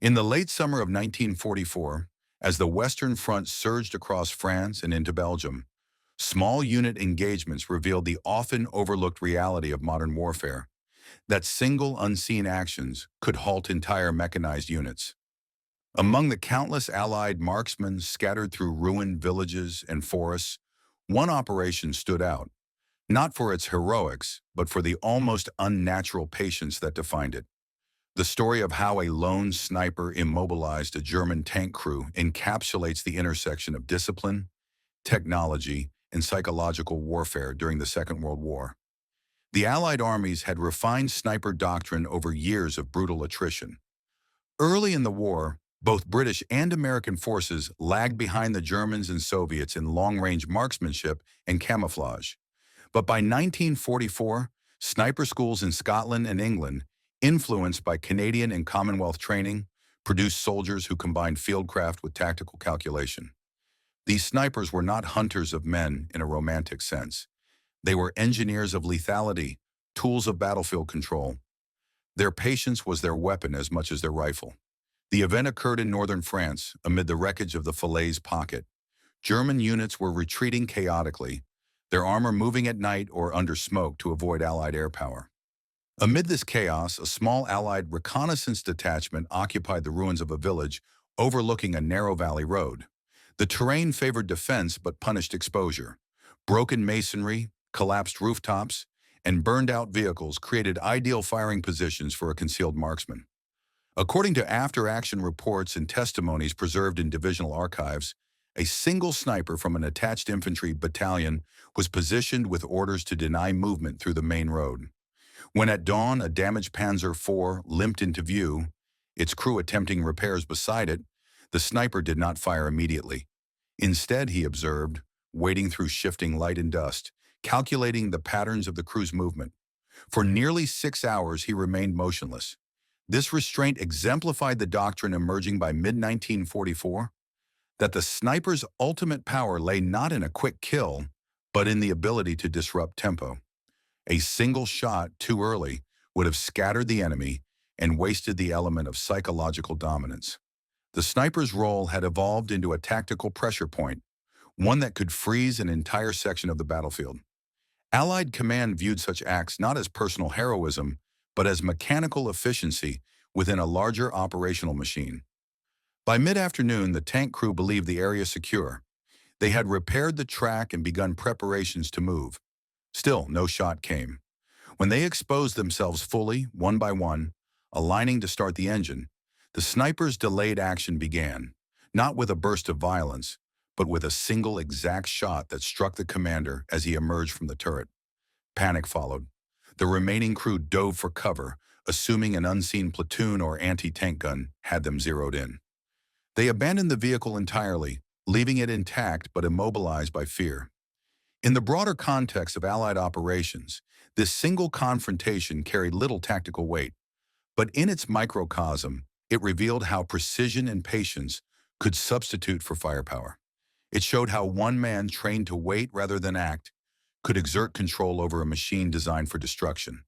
In the late summer of 1944, as the Western Front surged across France and into Belgium, small unit engagements revealed the often overlooked reality of modern warfare, that single unseen actions could halt entire mechanized units. Among the countless Allied marksmen scattered through ruined villages and forests, one operation stood out, not for its heroics, but for the almost unnatural patience that defined it. The story of how a lone sniper immobilized a German tank crew encapsulates the intersection of discipline, technology, and psychological warfare during the Second World War. The Allied armies had refined sniper doctrine over years of brutal attrition. Early in the war, both British and American forces lagged behind the Germans and Soviets in long-range marksmanship and camouflage. But by 1944, sniper schools in Scotland and England, influenced by Canadian and Commonwealth training, produced soldiers who combined fieldcraft with tactical calculation. These snipers were not hunters of men in a romantic sense. They were engineers of lethality, tools of battlefield control. Their patience was their weapon as much as their rifle. The event occurred in northern France, amid the wreckage of the Falaise pocket. German units were retreating chaotically, their armor moving at night or under smoke to avoid Allied air power. Amid this chaos, a small Allied reconnaissance detachment occupied the ruins of a village overlooking a narrow valley road. The terrain favored defense but punished exposure. Broken masonry, collapsed rooftops, and burned-out vehicles created ideal firing positions for a concealed marksman. According to after-action reports and testimonies preserved in divisional archives, a single sniper from an attached infantry battalion was positioned with orders to deny movement through the main road. When at dawn a damaged Panzer IV limped into view, its crew attempting repairs beside it, the sniper did not fire immediately. Instead, he observed, wading through shifting light and dust, calculating the patterns of the crew's movement. For nearly 6 hours, he remained motionless. This restraint exemplified the doctrine emerging by mid-1944, that the sniper's ultimate power lay not in a quick kill, but in the ability to disrupt tempo. A single shot too early would have scattered the enemy and wasted the element of psychological dominance. The sniper's role had evolved into a tactical pressure point, one that could freeze an entire section of the battlefield. Allied command viewed such acts not as personal heroism, but as mechanical efficiency within a larger operational machine. By mid-afternoon, the tank crew believed the area secure. They had repaired the track and begun preparations to move. Still, no shot came. When they exposed themselves fully, one by one, aligning to start the engine, the sniper's delayed action began, not with a burst of violence, but with a single exact shot that struck the commander as he emerged from the turret. Panic followed. The remaining crew dove for cover, assuming an unseen platoon or anti-tank gun had them zeroed in. They abandoned the vehicle entirely, leaving it intact but immobilized by fear. In the broader context of Allied operations, this single confrontation carried little tactical weight, but in its microcosm, it revealed how precision and patience could substitute for firepower. It showed how one man trained to wait rather than act could exert control over a machine designed for destruction.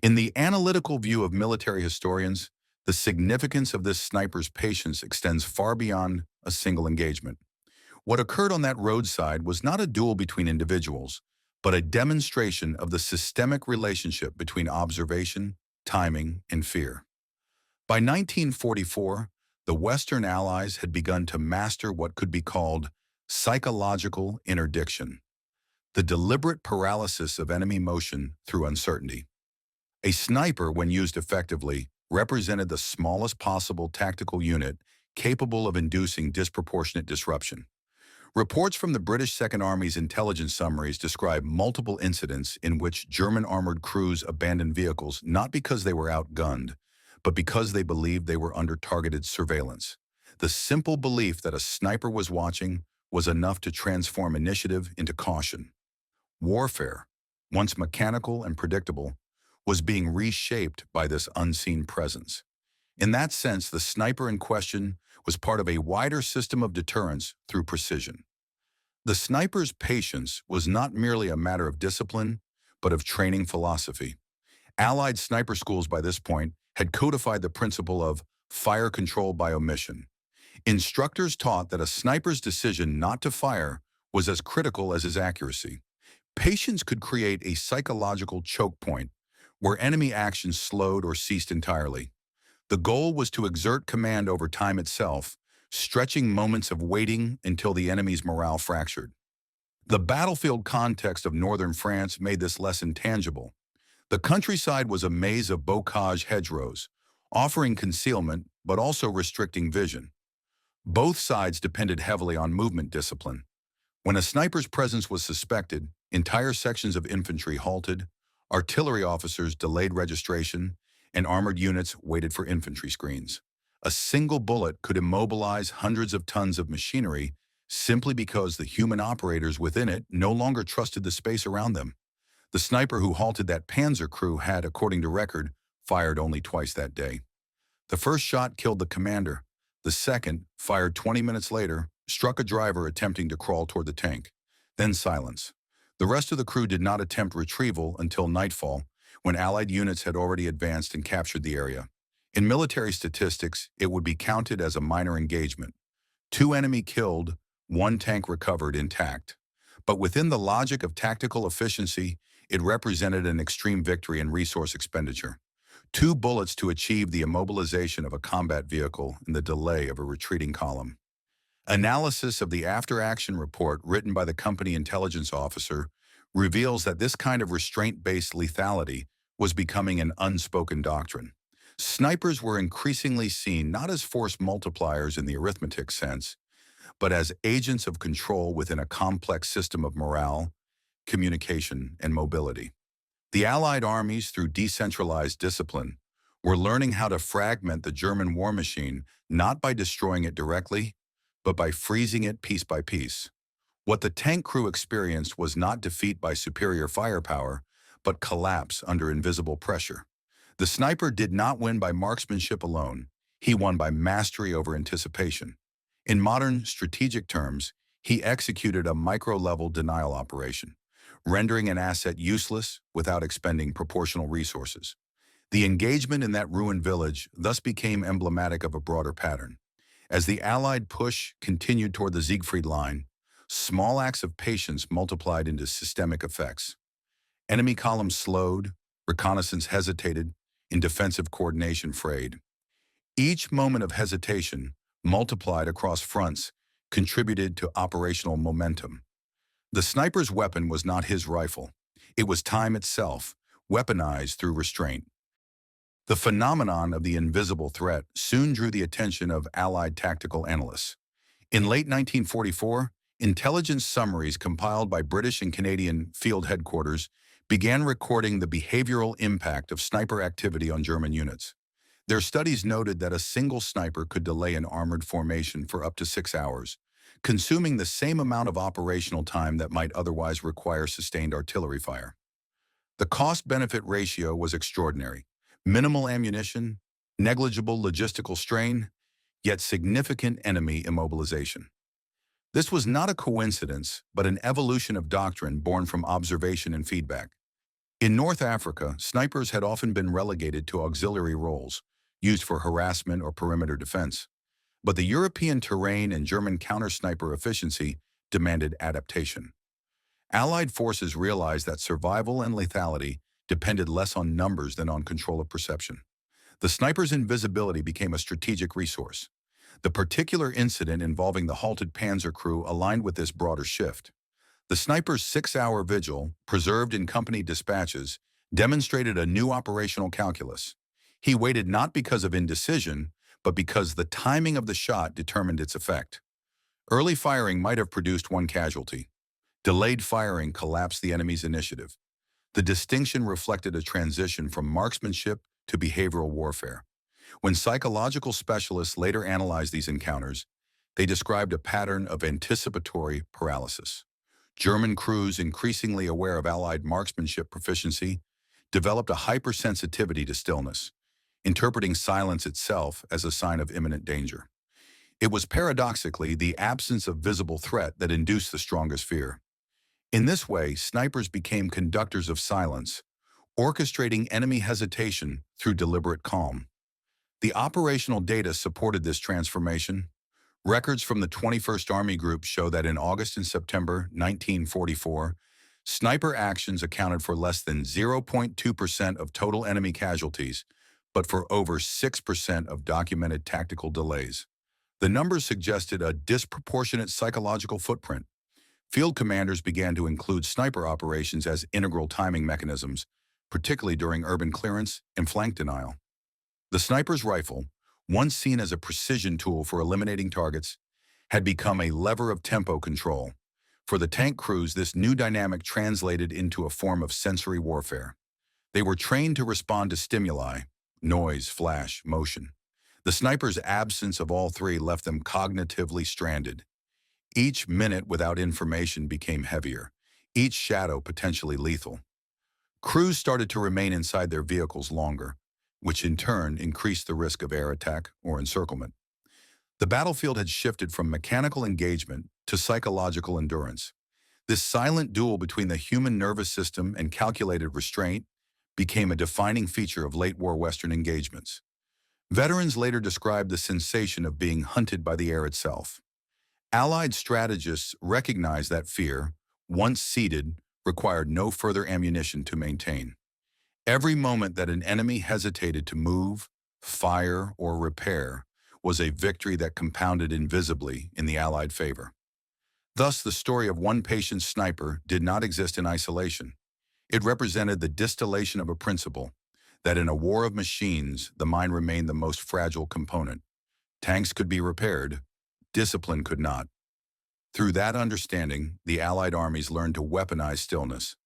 In the analytical view of military historians, the significance of this sniper's patience extends far beyond a single engagement. What occurred on that roadside was not a duel between individuals, but a demonstration of the systemic relationship between observation, timing, and fear. By 1944, the Western Allies had begun to master what could be called psychological interdiction, the deliberate paralysis of enemy motion through uncertainty. A sniper, when used effectively, represented the smallest possible tactical unit capable of inducing disproportionate disruption. Reports from the British Second Army's intelligence summaries describe multiple incidents in which German armored crews abandoned vehicles not because they were outgunned, but because they believed they were under targeted surveillance. The simple belief that a sniper was watching was enough to transform initiative into caution. Warfare, once mechanical and predictable, was being reshaped by this unseen presence. In that sense, the sniper in question was part of a wider system of deterrence through precision. The sniper's patience was not merely a matter of discipline, but of training philosophy. Allied sniper schools by this point had codified the principle of fire control by omission. Instructors taught that a sniper's decision not to fire was as critical as his accuracy. Patients could create a psychological choke point where enemy action slowed or ceased entirely. The goal was to exert command over time itself, stretching moments of waiting until the enemy's morale fractured. The battlefield context of northern France made this lesson tangible. The countryside was a maze of bocage hedgerows, offering concealment but also restricting vision. Both sides depended heavily on movement discipline. When a sniper's presence was suspected, entire sections of infantry halted, artillery officers delayed registration, and armored units waited for infantry screens. A single bullet could immobilize hundreds of tons of machinery simply because the human operators within it no longer trusted the space around them. The sniper who halted that panzer crew had, according to record, fired only twice that day. The first shot killed the commander. The second, fired 20 minutes later, struck a driver attempting to crawl toward the tank. Then silence. The rest of the crew did not attempt retrieval until nightfall, when Allied units had already advanced and captured the area. In military statistics, it would be counted as a minor engagement. 2 enemy killed, 1 tank recovered intact. But within the logic of tactical efficiency, it represented an extreme victory in resource expenditure. 2 bullets to achieve the immobilization of a combat vehicle and the delay of a retreating column. Analysis of the after-action report written by the company intelligence officer reveals that this kind of restraint-based lethality was becoming an unspoken doctrine. Snipers were increasingly seen not as force multipliers in the arithmetic sense, but as agents of control within a complex system of morale, communication, and mobility. The Allied armies, through decentralized discipline, were learning how to fragment the German war machine not by destroying it directly, but by freezing it piece by piece. What the tank crew experienced was not defeat by superior firepower, but collapse under invisible pressure. The sniper did not win by marksmanship alone. He won by mastery over anticipation. In modern strategic terms, he executed a micro-level denial operation, rendering an asset useless without expending proportional resources. The engagement in that ruined village thus became emblematic of a broader pattern. As the Allied push continued toward the Siegfried Line, small acts of patience multiplied into systemic effects. Enemy columns slowed, reconnaissance hesitated, and defensive coordination frayed. Each moment of hesitation, multiplied across fronts, contributed to operational momentum. The sniper's weapon was not his rifle. It was time itself, weaponized through restraint. The phenomenon of the invisible threat soon drew the attention of Allied tactical analysts. In late 1944, intelligence summaries compiled by British and Canadian field headquarters began recording the behavioral impact of sniper activity on German units. Their studies noted that a single sniper could delay an armored formation for up to 6 hours, consuming the same amount of operational time that might otherwise require sustained artillery fire. The cost-benefit ratio was extraordinary. Minimal ammunition, negligible logistical strain, yet significant enemy immobilization. This was not a coincidence, but an evolution of doctrine born from observation and feedback. In North Africa, snipers had often been relegated to auxiliary roles, used for harassment or perimeter defense. But the European terrain and German counter-sniper efficiency demanded adaptation. Allied forces realized that survival and lethality depended less on numbers than on control of perception. The sniper's invisibility became a strategic resource. The particular incident involving the halted panzer crew aligned with this broader shift. The sniper's 6-hour vigil, preserved in company dispatches, demonstrated a new operational calculus. He waited not because of indecision, but because the timing of the shot determined its effect. Early firing might have produced 1 casualty. Delayed firing collapsed the enemy's initiative. The distinction reflected a transition from marksmanship to behavioral warfare. When psychological specialists later analyzed these encounters, they described a pattern of anticipatory paralysis. German crews, increasingly aware of Allied marksmanship proficiency, developed a hypersensitivity to stillness, interpreting silence itself as a sign of imminent danger. It was paradoxically the absence of visible threat that induced the strongest fear. In this way, snipers became conductors of silence, orchestrating enemy hesitation through deliberate calm. The operational data supported this transformation. Records from the 21st Army Group show that in August and September 1944, sniper actions accounted for less than 0.2% of total enemy casualties, but for over 6% of documented tactical delays. The numbers suggested a disproportionate psychological footprint. Field commanders began to include sniper operations as integral timing mechanisms, particularly during urban clearance and flank denial. The sniper's rifle, once seen as a precision tool for eliminating targets, had become a lever of tempo control. For the tank crews, this new dynamic translated into a form of sensory warfare. They were trained to respond to stimuli, noise, flash, motion. The sniper's absence of all three left them cognitively stranded. Each minute without information became heavier, each shadow potentially lethal. Crews started to remain inside their vehicles longer, which in turn increased the risk of air attack or encirclement. The battlefield had shifted from mechanical engagement to psychological endurance. This silent duel between the human nervous system and calculated restraint became a defining feature of late war Western engagements. Veterans later described the sensation of being hunted by the air itself. Allied strategists recognized that fear, once seated, required no further ammunition to maintain. Every moment that an enemy hesitated to move, fire, or repair was a victory that compounded invisibly in the Allied favor. Thus, the story of one patient sniper did not exist in isolation. It represented the distillation of a principle that in a war of machines, the mind remained the most fragile component. Tanks could be repaired, discipline could not. Through that understanding, the Allied armies learned to weaponize stillness,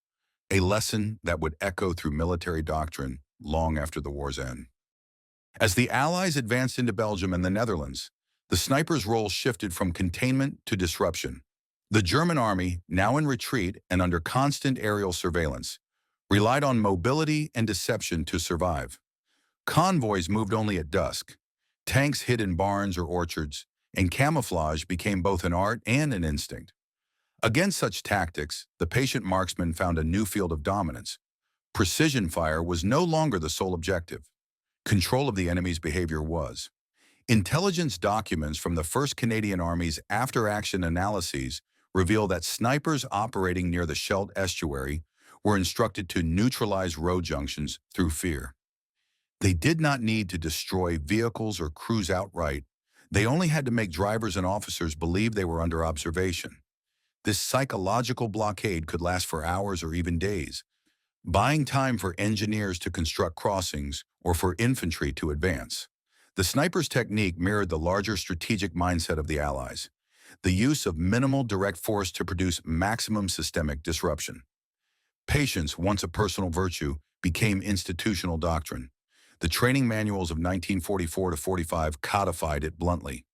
a lesson that would echo through military doctrine long after the war's end. As the Allies advanced into Belgium and the Netherlands, the sniper's role shifted from containment to disruption. The German army, now in retreat and under constant aerial surveillance, relied on mobility and deception to survive. Convoys moved only at dusk. Tanks hid in barns or orchards, and camouflage became both an art and an instinct. Against such tactics, the patient marksman found a new field of dominance. Precision fire was no longer the sole objective. Control of the enemy's behavior was. Intelligence documents from the 1st Canadian Army's after-action analyses reveal that snipers operating near the Scheldt estuary were instructed to neutralize road junctions through fear. They did not need to destroy vehicles or crews outright. They only had to make drivers and officers believe they were under observation. This psychological blockade could last for hours or even days, buying time for engineers to construct crossings or for infantry to advance. The sniper's technique mirrored the larger strategic mindset of the Allies, the use of minimal direct force to produce maximum systemic disruption. Patience, once a personal virtue, became institutional doctrine. The training manuals of 1944 to 45 codified it bluntly.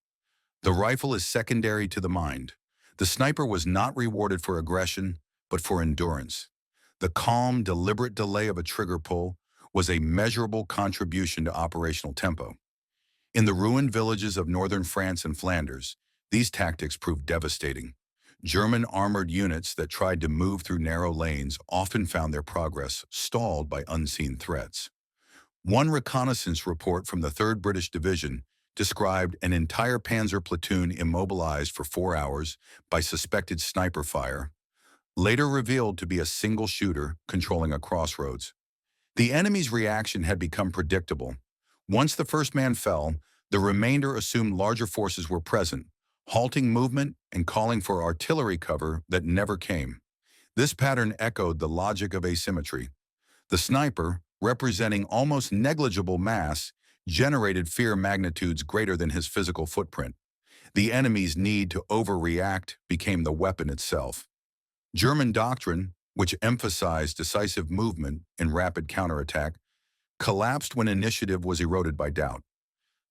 The rifle is secondary to the mind. The sniper was not rewarded for aggression, but for endurance. The calm, deliberate delay of a trigger pull was a measurable contribution to operational tempo. In the ruined villages of northern France and Flanders, these tactics proved devastating. German armored units that tried to move through narrow lanes often found their progress stalled by unseen threats. One reconnaissance report from the 3rd British Division described an entire panzer platoon immobilized for 4 hours by suspected sniper fire, later revealed to be a single shooter controlling a crossroads. The enemy's reaction had become predictable. Once the first man fell, the remainder assumed larger forces were present, halting movement and calling for artillery cover that never came. This pattern echoed the logic of asymmetry. The sniper, representing almost negligible mass, generated fear magnitudes greater than his physical footprint. The enemy's need to overreact became the weapon itself. German doctrine, which emphasized decisive movement and rapid counterattack, collapsed when initiative was eroded by doubt.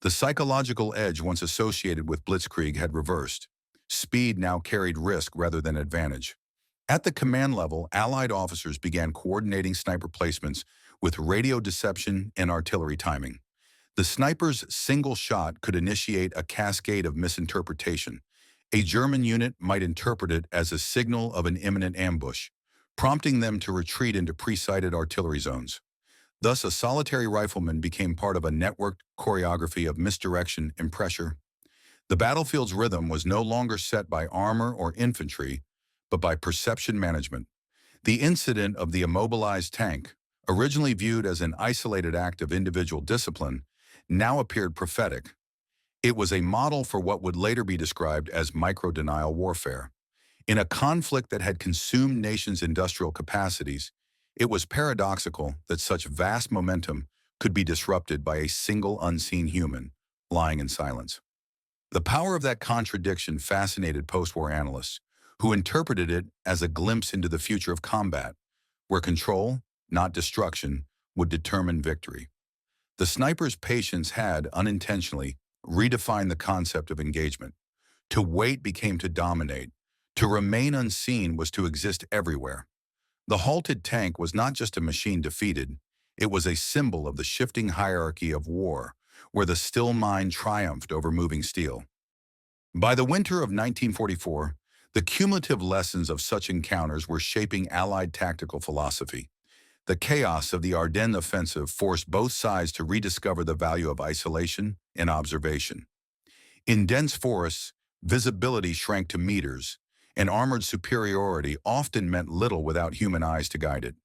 The psychological edge once associated with blitzkrieg had reversed. Speed now carried risk rather than advantage. At the command level, Allied officers began coordinating sniper placements with radio deception and artillery timing. The sniper's single shot could initiate a cascade of misinterpretation. A German unit might interpret it as a signal of an imminent ambush, prompting them to retreat into pre-sighted artillery zones. Thus, a solitary rifleman became part of a networked choreography of misdirection and pressure. The battlefield's rhythm was no longer set by armor or infantry, but by perception management. The incident of the immobilized tank, originally viewed as an isolated act of individual discipline, now appeared prophetic. It was a model for what would later be described as micro-denial warfare. In a conflict that had consumed nations' industrial capacities, it was paradoxical that such vast momentum could be disrupted by a single unseen human lying in silence. The power of that contradiction fascinated post-war analysts, who interpreted it as a glimpse into the future of combat, where control, not destruction, would determine victory. The sniper's patience had, unintentionally, redefined the concept of engagement. To wait became to dominate. To remain unseen was to exist everywhere. The halted tank was not just a machine defeated, it was a symbol of the shifting hierarchy of war, where the still mind triumphed over moving steel. By the winter of 1944, the cumulative lessons of such encounters were shaping Allied tactical philosophy. The chaos of the Ardennes offensive forced both sides to rediscover the value of isolation and observation. In dense forests, visibility shrank to meters, and armored superiority often meant little without human eyes to guide it.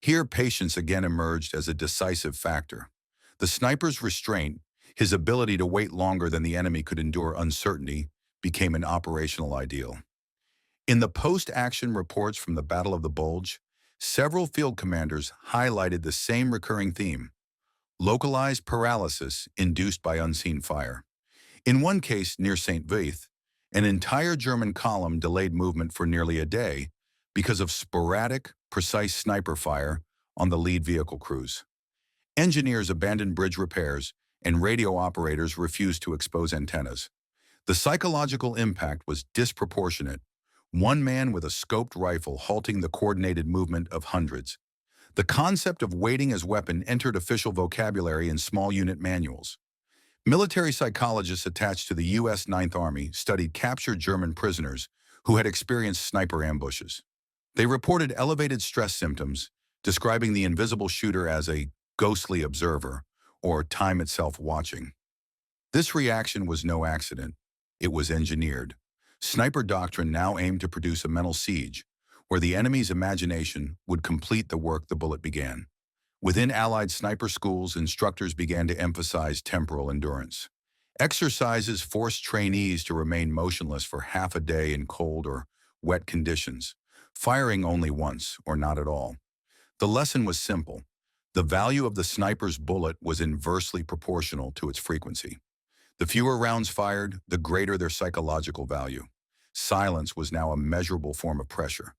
Here, patience again emerged as a decisive factor. The sniper's restraint, his ability to wait longer than the enemy could endure uncertainty, became an operational ideal. In the post-action reports from the Battle of the Bulge, several field commanders highlighted the same recurring theme: localized paralysis induced by unseen fire. In one case near St. Vith, an entire German column delayed movement for nearly a day because of sporadic, precise sniper fire on the lead vehicle crews. Engineers abandoned bridge repairs, and radio operators refused to expose antennas. The psychological impact was disproportionate, one man with a scoped rifle halting the coordinated movement of hundreds. The concept of waiting as weapon entered official vocabulary in small unit manuals. Military psychologists attached to the U.S. Ninth Army studied captured German prisoners who had experienced sniper ambushes. They reported elevated stress symptoms, describing the invisible shooter as a ghostly observer or time itself watching. This reaction was no accident. It was engineered. Sniper doctrine now aimed to produce a mental siege, where the enemy's imagination would complete the work the bullet began. Within Allied sniper schools, instructors began to emphasize temporal endurance. Exercises forced trainees to remain motionless for half a day in cold or wet conditions, firing only once or not at all. The lesson was simple. The value of the sniper's bullet was inversely proportional to its frequency. The fewer rounds fired, the greater their psychological value. Silence was now a measurable form of pressure.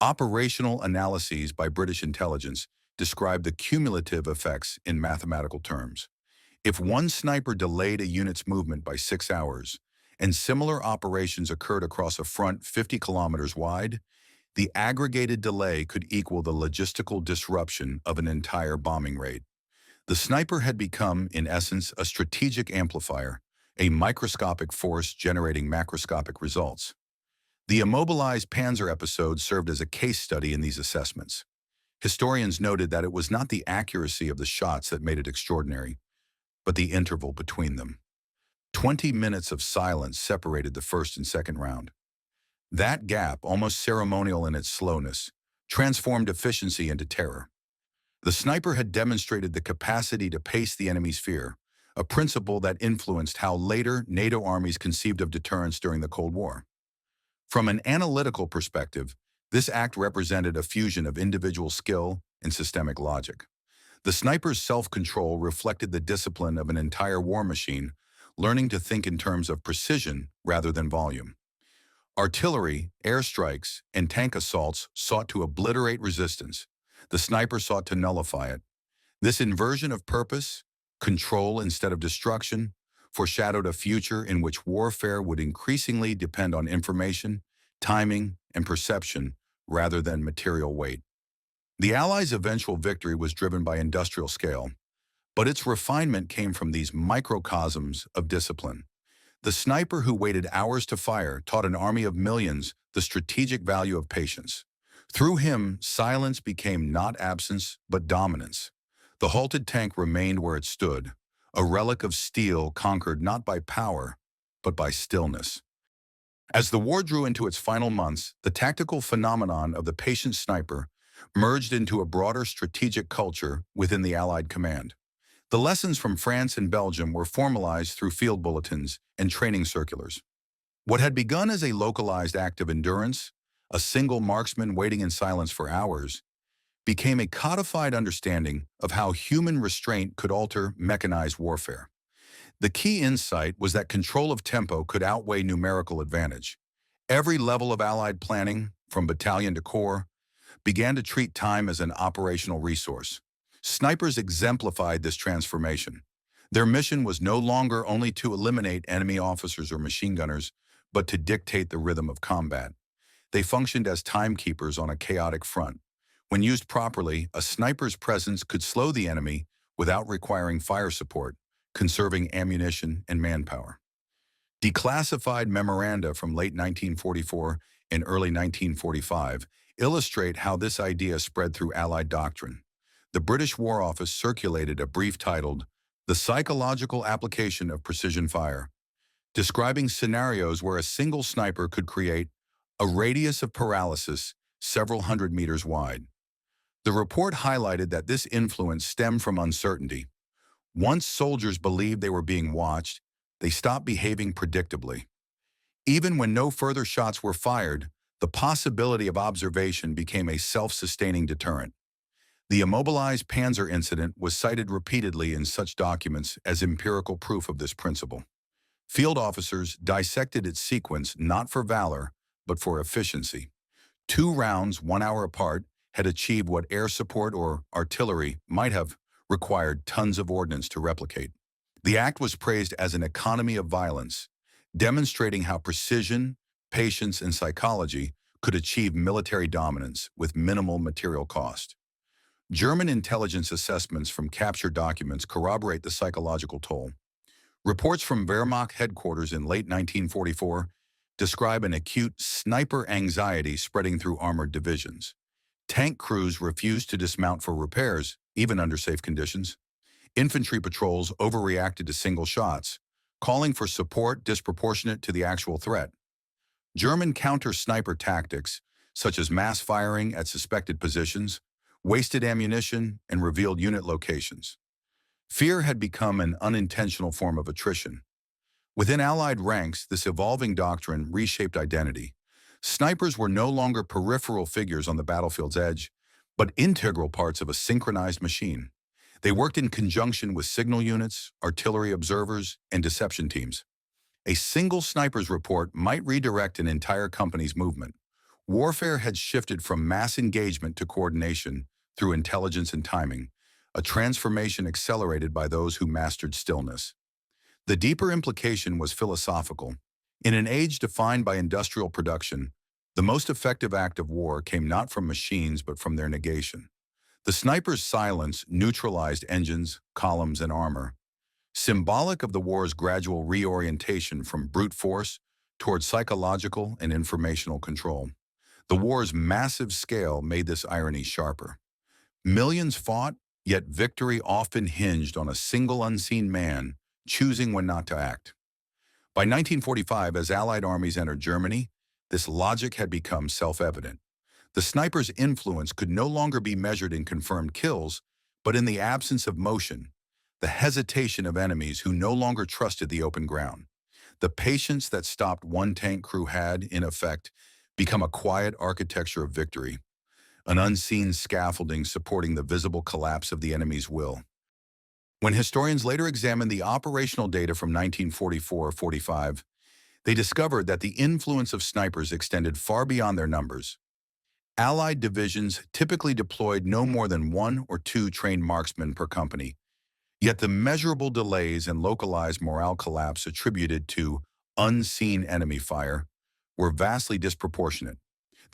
Operational analyses by British intelligence describe the cumulative effects in mathematical terms. If one sniper delayed a unit's movement by 6 hours, and similar operations occurred across a front 50 kilometers wide, the aggregated delay could equal the logistical disruption of an entire bombing raid. The sniper had become, in essence, a strategic amplifier, a microscopic force generating macroscopic results. The immobilized Panzer episode served as a case study in these assessments. Historians noted that it was not the accuracy of the shots that made it extraordinary, but the interval between them. 20 minutes of silence separated the first and second round. That gap, almost ceremonial in its slowness, transformed efficiency into terror. The sniper had demonstrated the capacity to pace the enemy's fear, a principle that influenced how later NATO armies conceived of deterrence during the Cold War. From an analytical perspective, this act represented a fusion of individual skill and systemic logic. The sniper's self-control reflected the discipline of an entire war machine, learning to think in terms of precision rather than volume. Artillery, airstrikes, and tank assaults sought to obliterate resistance. The sniper sought to nullify it. This inversion of purpose, control instead of destruction, foreshadowed a future in which warfare would increasingly depend on information, timing, and perception rather than material weight. The Allies' eventual victory was driven by industrial scale, but its refinement came from these microcosms of discipline. The sniper who waited hours to fire taught an army of millions the strategic value of patience. Through him, silence became not absence, but dominance. The halted tank remained where it stood, a relic of steel conquered not by power, but by stillness. As the war drew into its final months, the tactical phenomenon of the patient sniper merged into a broader strategic culture within the Allied command. The lessons from France and Belgium were formalized through field bulletins and training circulars. What had begun as a localized act of endurance, a single marksman waiting in silence for hours, became a codified understanding of how human restraint could alter mechanized warfare. The key insight was that control of tempo could outweigh numerical advantage. Every level of Allied planning, from battalion to corps, began to treat time as an operational resource. Snipers exemplified this transformation. Their mission was no longer only to eliminate enemy officers or machine gunners, but to dictate the rhythm of combat. They functioned as timekeepers on a chaotic front. When used properly, a sniper's presence could slow the enemy without requiring fire support, conserving ammunition and manpower. Declassified memoranda from late 1944 and early 1945 illustrate how this idea spread through Allied doctrine. The British War Office circulated a brief titled, "The Psychological Application of Precision Fire," describing scenarios where a single sniper could create a radius of paralysis several hundred meters wide. The report highlighted that this influence stemmed from uncertainty. Once soldiers believed they were being watched, they stopped behaving predictably. Even when no further shots were fired, the possibility of observation became a self-sustaining deterrent. The immobilized Panzer incident was cited repeatedly in such documents as empirical proof of this principle. Field officers dissected its sequence not for valor, but for efficiency. 2 rounds, 1 hour apart, had achieved what air support or artillery might have required tons of ordnance to replicate. The act was praised as an economy of violence, demonstrating how precision, patience, and psychology could achieve military dominance with minimal material cost. German intelligence assessments from captured documents corroborate the psychological toll. Reports from Wehrmacht headquarters in late 1944 describe an acute sniper anxiety spreading through armored divisions. Tank crews refused to dismount for repairs, even under safe conditions. Infantry patrols overreacted to single shots, calling for support disproportionate to the actual threat. German counter-sniper tactics, such as mass firing at suspected positions, wasted ammunition, and revealed unit locations. Fear had become an unintentional form of attrition. Within Allied ranks, this evolving doctrine reshaped identity. Snipers were no longer peripheral figures on the battlefield's edge, but integral parts of a synchronized machine. They worked in conjunction with signal units, artillery observers, and deception teams. A single sniper's report might redirect an entire company's movement. Warfare had shifted from mass engagement to coordination through intelligence and timing, a transformation accelerated by those who mastered stillness. The deeper implication was philosophical. In an age defined by industrial production, the most effective act of war came not from machines but from their negation. The sniper's silence neutralized engines, columns, and armor, symbolic of the war's gradual reorientation from brute force toward psychological and informational control. The war's massive scale made this irony sharper. Millions fought, yet victory often hinged on a single unseen man choosing when not to act. By 1945, as Allied armies entered Germany, this logic had become self-evident. The sniper's influence could no longer be measured in confirmed kills, but in the absence of motion, the hesitation of enemies who no longer trusted the open ground. The patience that stopped one tank crew had, in effect, become a quiet architecture of victory, an unseen scaffolding supporting the visible collapse of the enemy's will. When historians later examined the operational data from 1944-45, they discovered that the influence of snipers extended far beyond their numbers. Allied divisions typically deployed no more than 1 or 2 trained marksmen per company, yet the measurable delays and localized morale collapse attributed to unseen enemy fire were vastly disproportionate.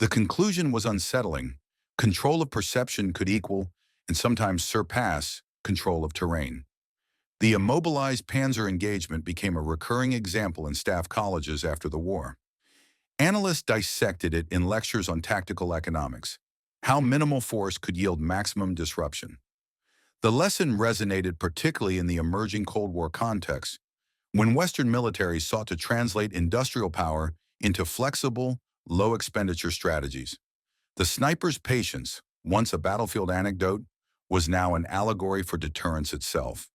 The conclusion was unsettling. Control of perception could equal, and sometimes surpass, control of terrain. The immobilized Panzer engagement became a recurring example in staff colleges after the war. Analysts dissected it in lectures on tactical economics, how minimal force could yield maximum disruption. The lesson resonated particularly in the emerging Cold War context, when Western militaries sought to translate industrial power into flexible, low-expenditure strategies. The sniper's patience, once a battlefield anecdote, was now an allegory for deterrence itself.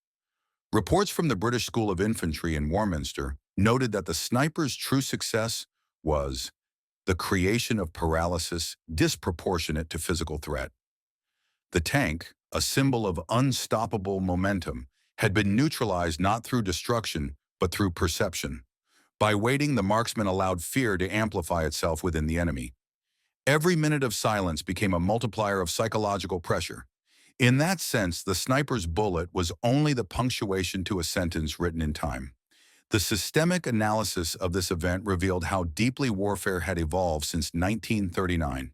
Reports from the British School of Infantry in Warminster noted that the sniper's true success was the creation of paralysis disproportionate to physical threat. The tank, a symbol of unstoppable momentum, had been neutralized not through destruction, but through perception. By waiting, the marksman allowed fear to amplify itself within the enemy. Every minute of silence became a multiplier of psychological pressure. In that sense, the sniper's bullet was only the punctuation to a sentence written in time. The systemic analysis of this event revealed how deeply warfare had evolved since 1939.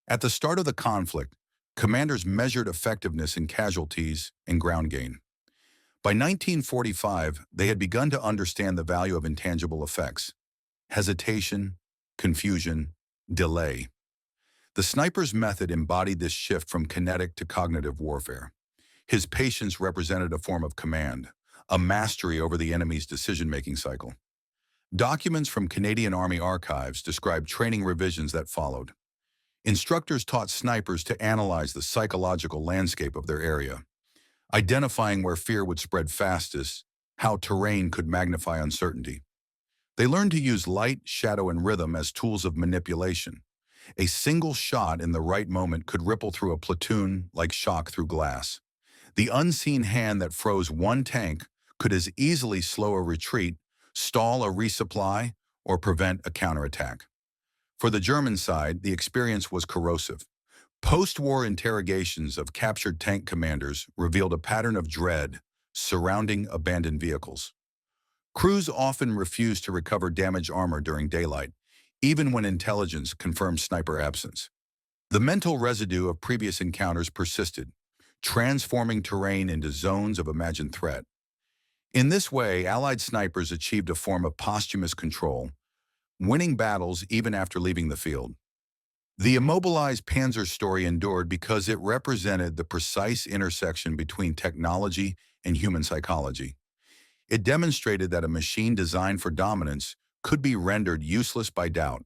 At the start of the conflict, commanders measured effectiveness in casualties and ground gain. By 1945, they had begun to understand the value of intangible effects: hesitation, confusion, delay. The sniper's method embodied this shift from kinetic to cognitive warfare. His patience represented a form of command, a mastery over the enemy's decision-making cycle. Documents from Canadian Army archives describe training revisions that followed. Instructors taught snipers to analyze the psychological landscape of their area, identifying where fear would spread fastest, how terrain could magnify uncertainty. They learned to use light, shadow, and rhythm as tools of manipulation. A single shot in the right moment could ripple through a platoon like shock through glass. The unseen hand that froze one tank could as easily slow a retreat, stall a resupply, or prevent a counterattack. For the German side, the experience was corrosive. Post-war interrogations of captured tank commanders revealed a pattern of dread surrounding abandoned vehicles. Crews often refused to recover damaged armor during daylight, even when intelligence confirmed sniper absence. The mental residue of previous encounters persisted, transforming terrain into zones of imagined threat. In this way, Allied snipers achieved a form of posthumous control, winning battles even after leaving the field. The immobilized Panzer story endured because it represented the precise intersection between technology and human psychology. It demonstrated that a machine designed for dominance could be rendered useless by doubt.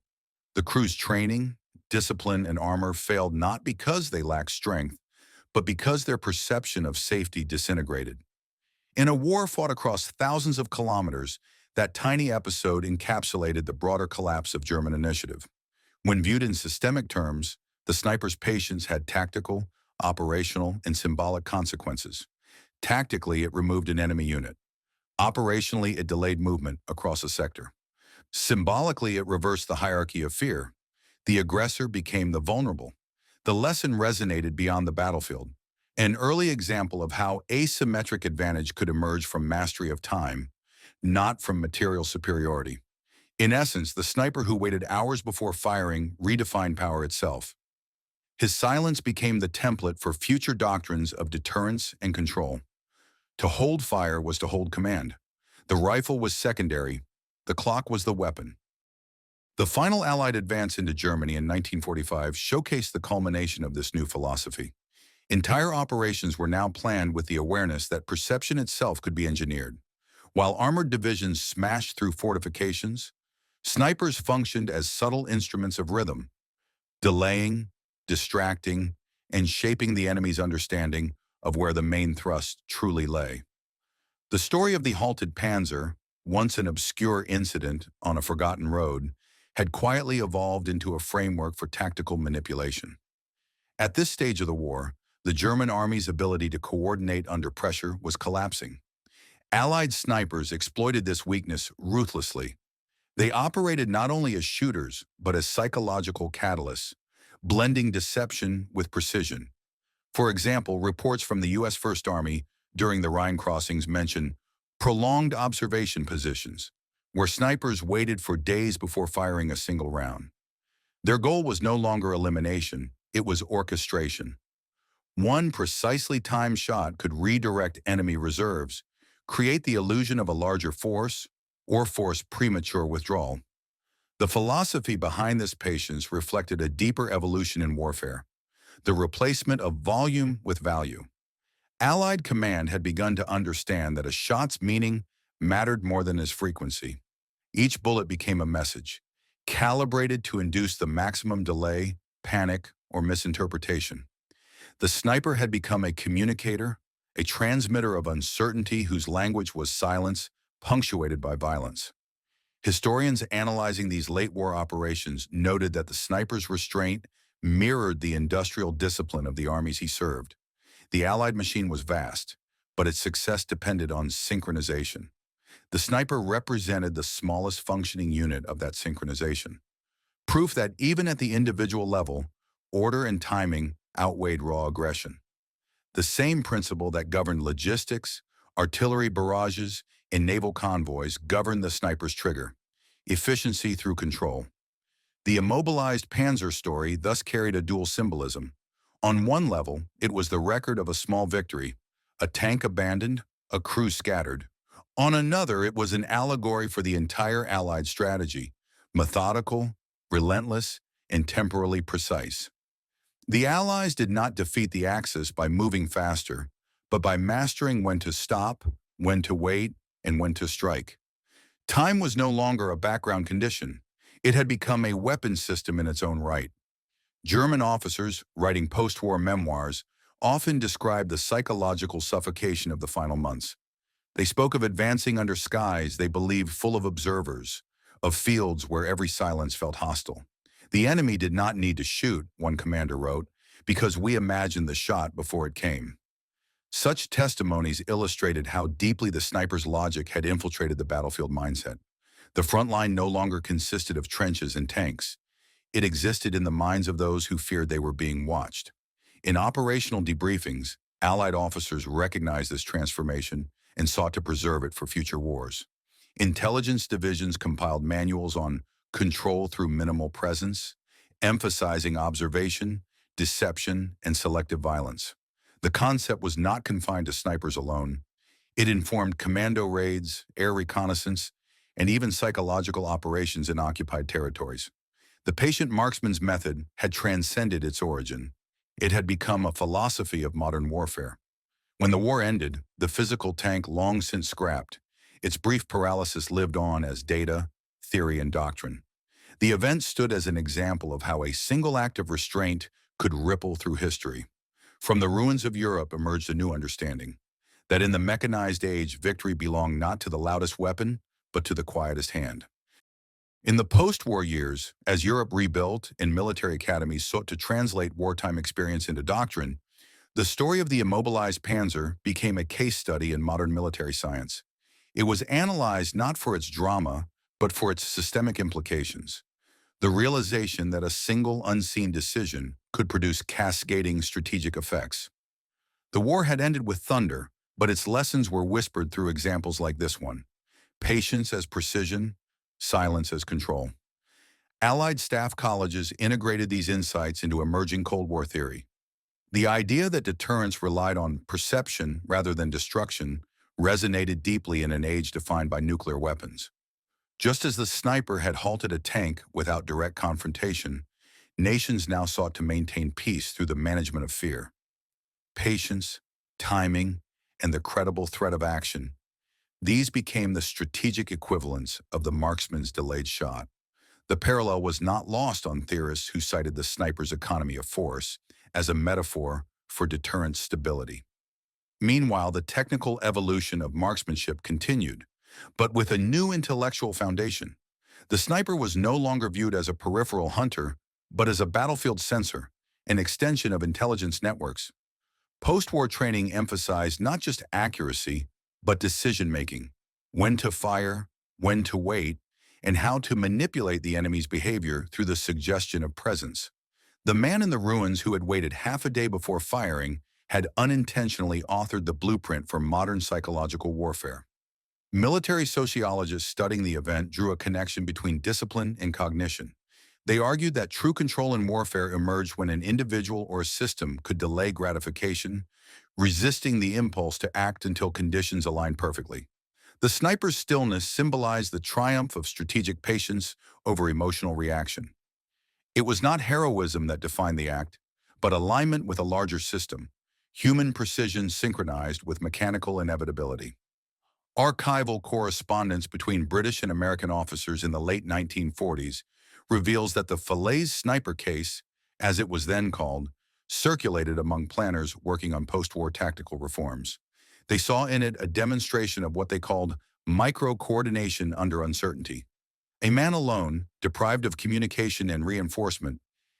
The crew's training, discipline, and armor failed not because they lacked strength, but because their perception of safety disintegrated. In a war fought across thousands of kilometers, that tiny episode encapsulated the broader collapse of German initiative. When viewed in systemic terms, the sniper's patience had tactical, operational, and symbolic consequences. Tactically, it removed an enemy unit. Operationally, it delayed movement across a sector. Symbolically, it reversed the hierarchy of fear. The aggressor became the vulnerable. The lesson resonated beyond the battlefield, an early example of how asymmetric advantage could emerge from mastery of time, not from material superiority. In essence, the sniper who waited hours before firing redefined power itself. His silence became the template for future doctrines of deterrence and control. To hold fire was to hold command. The rifle was secondary. The clock was the weapon. The final Allied advance into Germany in 1945 showcased the culmination of this new philosophy. Entire operations were now planned with the awareness that perception itself could be engineered. While armored divisions smashed through fortifications, snipers functioned as subtle instruments of rhythm, delaying, distracting, and shaping the enemy's understanding of where the main thrust truly lay. The story of the halted Panzer, once an obscure incident on a forgotten road, had quietly evolved into a framework for tactical manipulation. At this stage of the war, the German army's ability to coordinate under pressure was collapsing. Allied snipers exploited this weakness ruthlessly. They operated not only as shooters, but as psychological catalysts, blending deception with precision. For example, reports from the U.S. First Army during the Rhine crossings mention prolonged observation positions, where snipers waited for days before firing a single round. Their goal was no longer elimination, it was orchestration. One precisely timed shot could redirect enemy reserves, create the illusion of a larger force, or force premature withdrawal. The philosophy behind this patience reflected a deeper evolution in warfare, the replacement of volume with value. Allied command had begun to understand that a shot's meaning mattered more than its frequency. Each bullet became a message, calibrated to induce the maximum delay, panic, or misinterpretation. The sniper had become a communicator, a transmitter of uncertainty whose language was silence, punctuated by violence. Historians analyzing these late-war operations noted that the sniper's restraint mirrored the industrial discipline of the armies he served. The Allied machine was vast, but its success depended on synchronization. The sniper represented the smallest functioning unit of that synchronization. Proof that even at the individual level, order and timing outweighed raw aggression. The same principle that governed logistics, artillery barrages, and naval convoys governed the sniper's trigger: efficiency through control. The immobilized Panzer story thus carried a dual symbolism. On one level, it was the record of a small victory, a tank abandoned, a crew scattered. On another, it was an allegory for the entire Allied strategy: methodical, relentless, and temporally precise. The Allies did not defeat the Axis by moving faster, but by mastering when to stop, when to wait, and when to strike. Time was no longer a background condition. It had become a weapon system in its own right. German officers, writing post-war memoirs, often described the psychological suffocation of the final months. They spoke of advancing under skies they believed full of observers, of fields where every silence felt hostile. The enemy did not need to shoot, one commander wrote, because we imagined the shot before it came. Such testimonies illustrated how deeply the sniper's logic had infiltrated the battlefield mindset. The front line no longer consisted of trenches and tanks. It existed in the minds of those who feared they were being watched. In operational debriefings, Allied officers recognized this transformation and sought to preserve it for future wars. Intelligence divisions compiled manuals on control through minimal presence, emphasizing observation, deception, and selective violence. The concept was not confined to snipers alone. It informed commando raids, air reconnaissance, and even psychological operations in occupied territories. The patient marksman's method had transcended its origin. It had become a philosophy of modern warfare. When the war ended, the physical tank long since scrapped. Its brief paralysis lived on as data, theory, and doctrine. The event stood as an example of how a single act of restraint could ripple through history. From the ruins of Europe emerged a new understanding, that in the mechanized age, victory belonged not to the loudest weapon, but to the quietest hand. In the post-war years, as Europe rebuilt and military academies sought to translate wartime experience into doctrine, the story of the immobilized Panzer became a case study in modern military science. It was analyzed not for its drama, but for its systemic implications. The realization that a single unseen decision could produce cascading strategic effects. The war had ended with thunder, but its lessons were whispered through examples like this one: patience as precision, silence as control. Allied staff colleges integrated these insights into emerging Cold War theory. The idea that deterrence relied on perception rather than destruction resonated deeply in an age defined by nuclear weapons. Just as the sniper had halted a tank without direct confrontation, nations now sought to maintain peace through the management of fear. Patience, timing, and the credible threat of action. These became the strategic equivalents of the marksman's delayed shot. The parallel was not lost on theorists who cited the sniper's economy of force as a metaphor for deterrent stability. Meanwhile, the technical evolution of marksmanship continued, but with a new intellectual foundation. The sniper was no longer viewed as a peripheral hunter, but as a battlefield sensor, an extension of intelligence networks. Post-war training emphasized not just accuracy, but decision-making: when to fire, when to wait, and how to manipulate the enemy's behavior through the suggestion of presence. The man in the ruins who had waited half a day before firing had unintentionally authored the blueprint for modern psychological warfare. Military sociologists studying the event drew a connection between discipline and cognition. They argued that true control in warfare emerged when an individual or a system could delay gratification, resisting the impulse to act until conditions aligned perfectly. The sniper's stillness symbolized the triumph of strategic patience over emotional reaction. It was not heroism that defined the act, but alignment with a larger system. human precision synchronized with mechanical inevitability. Archival correspondence between British and American officers in the late 1940s reveals that the Falaise sniper case, as it was then called, circulated among planners working on post-war tactical reforms. They saw in it a demonstration of what they called micro-coordination under uncertainty. A man alone, deprived of communication and reinforcement,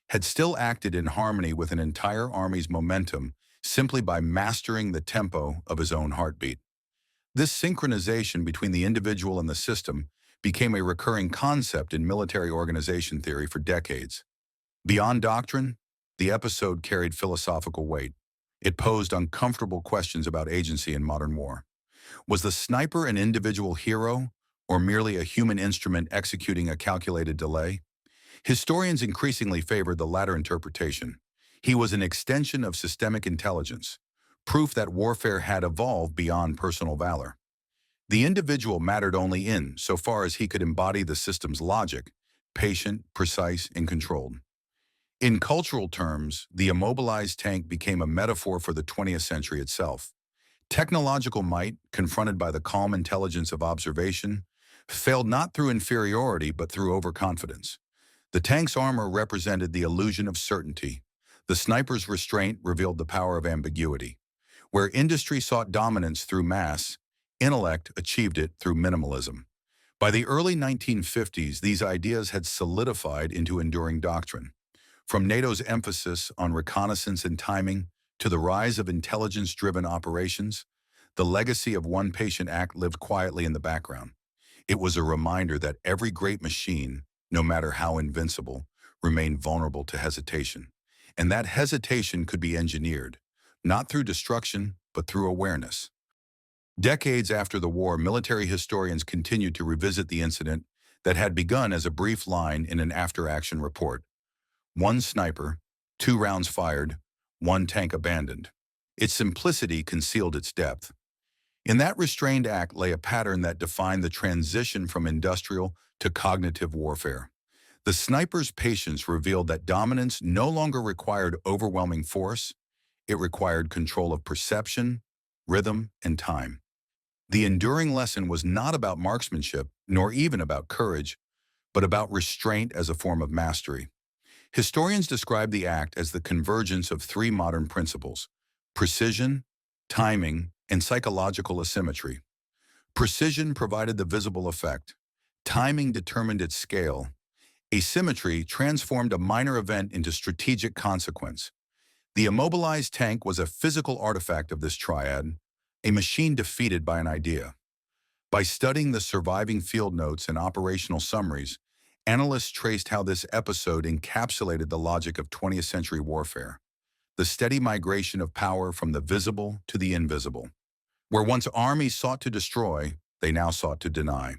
had still acted in harmony with an entire army's momentum simply by mastering the tempo of his own heartbeat. This synchronization between the individual and the system became a recurring concept in military organization theory for decades. Beyond doctrine, the episode carried philosophical weight. It posed uncomfortable questions about agency in modern war. Was the sniper an individual hero, or merely a human instrument executing a calculated delay? Historians increasingly favored the latter interpretation. He was an extension of systemic intelligence, proof that warfare had evolved beyond personal valor. The individual mattered only in so far as he could embody the system's logic, patient, precise, and controlled. In cultural terms, the immobilized tank became a metaphor for the 20th century itself. Technological might, confronted by the calm intelligence of observation, failed not through inferiority but through overconfidence. The tank's armor represented the illusion of certainty. The sniper's restraint revealed the power of ambiguity. Where industry sought dominance through mass, intellect achieved it through minimalism. By the early 1950s, these ideas had solidified into enduring doctrine. From NATO's emphasis on reconnaissance and timing to the rise of intelligence-driven operations, the legacy of One Patient Act lived quietly in the background. It was a reminder that every great machine, no matter how invincible, remained vulnerable to hesitation. And that hesitation could be engineered, not through destruction, but through awareness. Decades after the war, military historians continued to revisit the incident that had begun as a brief line in an after-action report. One sniper, 2 rounds fired, 1 tank abandoned. Its simplicity concealed its depth. In that restrained act lay a pattern that defined the transition from industrial to cognitive warfare. The sniper's patience revealed that dominance no longer required overwhelming force. It required control of perception, rhythm, and time. The enduring lesson was not about marksmanship, nor even about courage, but about restraint as a form of mastery. Historians describe the act as the convergence of 3 modern principles: precision, timing, and psychological asymmetry. Precision provided the visible effect. Timing determined its scale. Asymmetry transformed a minor event into strategic consequence. The immobilized tank was a physical artifact of this triad, a machine defeated by an idea. By studying the surviving field notes and operational summaries, analysts traced how this episode encapsulated the logic of 20th century warfare, the steady migration of power from the visible to the invisible. Where once armies sought to destroy, they now sought to deny.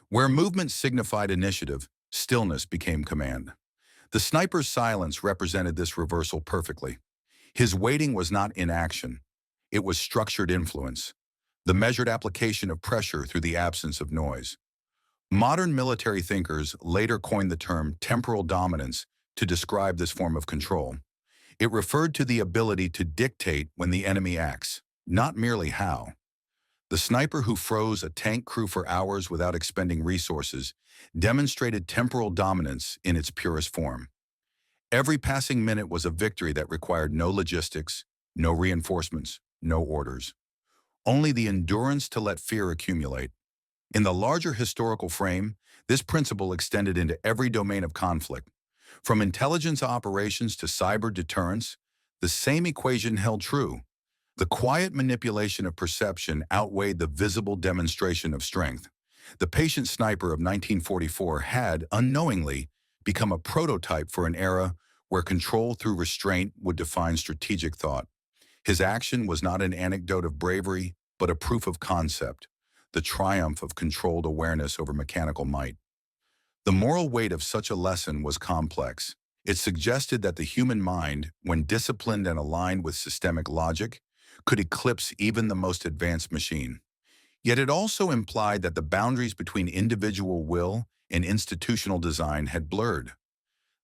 Where movement signified initiative, stillness became command. The sniper's silence represented this reversal perfectly. His waiting was not inaction. It was structured influence, the measured application of pressure through the absence of noise. Modern military thinkers later coined the term temporal dominance to describe this form of control. It referred to the ability to dictate when the enemy acts, not merely how. The sniper who froze a tank crew for hours without expending resources demonstrated temporal dominance in its purest form. Every passing minute was a victory that required no logistics, no reinforcements, no orders. Only the endurance to let fear accumulate. In the larger historical frame, this principle extended into every domain of conflict. From intelligence operations to cyber deterrence, the same equation held true. The quiet manipulation of perception outweighed the visible demonstration of strength. The patient sniper of 1944 had, unknowingly, become a prototype for an era where control through restraint would define strategic thought. His action was not an anecdote of bravery, but a proof of concept, the triumph of controlled awareness over mechanical might. The moral weight of such a lesson was complex. It suggested that the human mind, when disciplined and aligned with systemic logic, could eclipse even the most advanced machine. Yet it also implied that the boundaries between individual will and institutional design had blurred.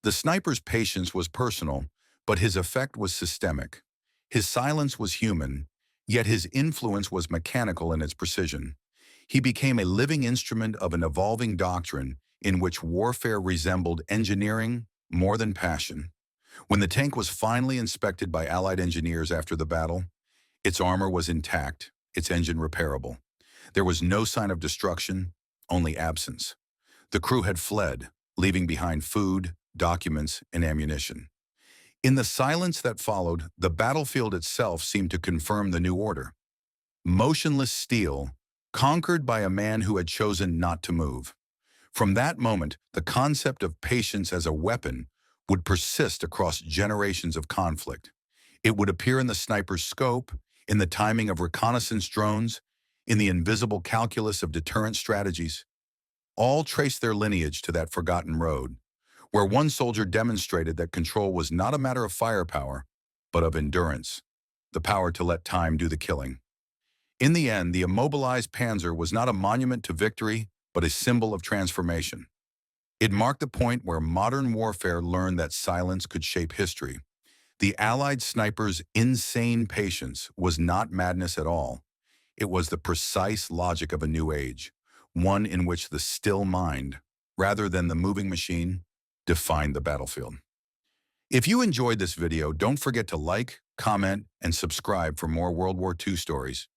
The sniper's patience was personal, but his effect was systemic. His silence was human, yet his influence was mechanical in its precision. He became a living instrument of an evolving doctrine in which warfare resembled engineering more than passion. When the tank was finally inspected by Allied engineers after the battle, its armor was intact, its engine repairable. There was no sign of destruction, only absence. The crew had fled, leaving behind food, documents, and ammunition. In the silence that followed, the battlefield itself seemed to confirm the new order. Motionless steel, conquered by a man who had chosen not to move. From that moment, the concept of patience as a weapon would persist across generations of conflict. It would appear in the sniper's scope, in the timing of reconnaissance drones, in the invisible calculus of deterrent strategies. All trace their lineage to that forgotten road, where one soldier demonstrated that control was not a matter of firepower, but of endurance, the power to let time do the killing. In the end, the immobilized Panzer was not a monument to victory, but a symbol of transformation. It marked the point where modern warfare learned that silence could shape history. The Allied snipers' insane patience was not madness at all. It was the precise logic of a new age, one in which the still mind, rather than the moving machine, defined the battlefield. If you enjoyed this video, don't forget to like, comment, and subscribe for more World War II stories.